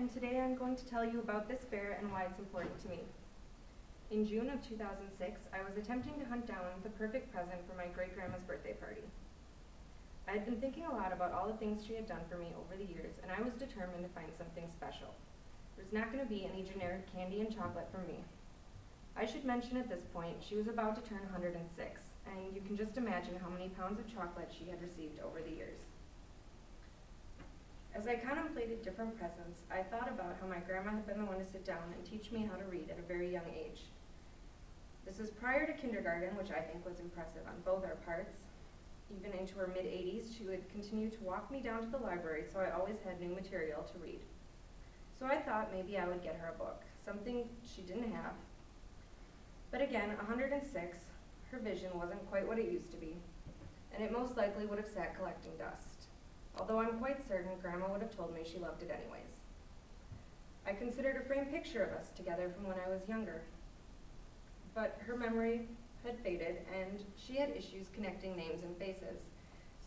and today I'm going to tell you about this bear and why it's important to me. In June of 2006, I was attempting to hunt down the perfect present for my great-grandma's birthday party. I had been thinking a lot about all the things she had done for me over the years, and I was determined to find something special. There's not going to be any generic candy and chocolate from me. I should mention at this point, she was about to turn 106, and you can just imagine how many pounds of chocolate she had received over the years. As I contemplated different presents, I thought about how my grandma had been the one to sit down and teach me how to read at a very young age. This is prior to kindergarten, which I think was impressive on both our parts. Even into her mid-80s, she would continue to walk me down to the library, so I always had new material to read. So I thought maybe I would get her a book, something she didn't have. But again, 106, her vision wasn't quite what it used to be, and it most likely would have sat collecting dust. Although I'm quite certain Grandma would have told me she loved it anyways. I considered a framed picture of us together from when I was younger. But her memory had faded, and she had issues connecting names and faces.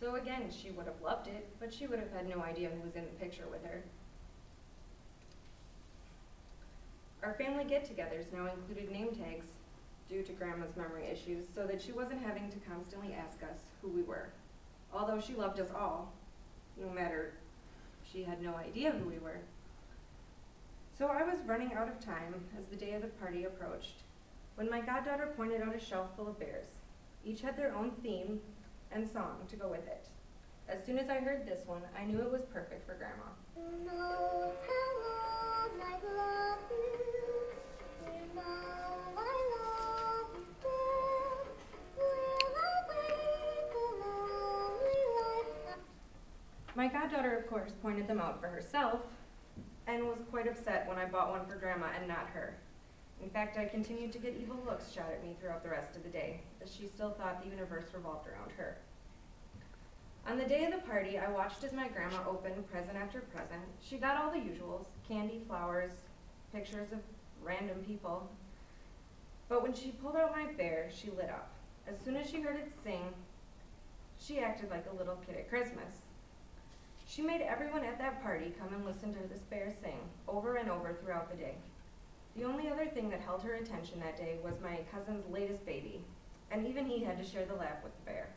So again, she would have loved it, but she would have had no idea who was in the picture with her. Our family get-togethers now included name tags due to Grandma's memory issues, so that she wasn't having to constantly ask us who we were. Although she loved us all, no matter she had no idea who we were. So I was running out of time as the day of the party approached, when my goddaughter pointed out a shelf full of bears. Each had their own theme and song to go with it. As soon as I heard this one, I knew it was perfect for Grandma. You know how long I've loved you. You know I love you still. Will I wait a lonely life? My goddaughter, of course, pointed them out for herself and was quite upset when I bought one for Grandma and not her. In fact, I continued to get evil looks shot at me throughout the rest of the day, as she still thought the universe revolved around her. On the day of the party, I watched as my grandma opened present after present. She got all the usuals: candy, flowers, pictures of random people. But when she pulled out my bear, she lit up. As soon as she heard it sing, she acted like a little kid at Christmas. She made everyone at that party come and listen to this bear sing over and over throughout the day. The only other thing that held her attention that day was my cousin's latest baby, and even he had to share the lap with the bear.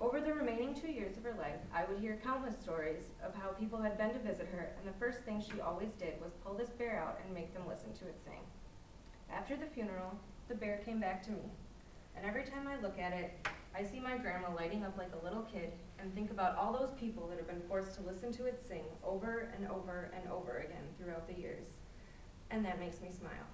Over the remaining 2 years of her life, I would hear countless stories of how people had been to visit her, and the first thing she always did was pull this bear out and make them listen to it sing. After the funeral, the bear came back to me, and every time I look at it, I see my grandma lighting up like a little kid and think about all those people that have been forced to listen to it sing over and over and over again throughout the years. And that makes me smile.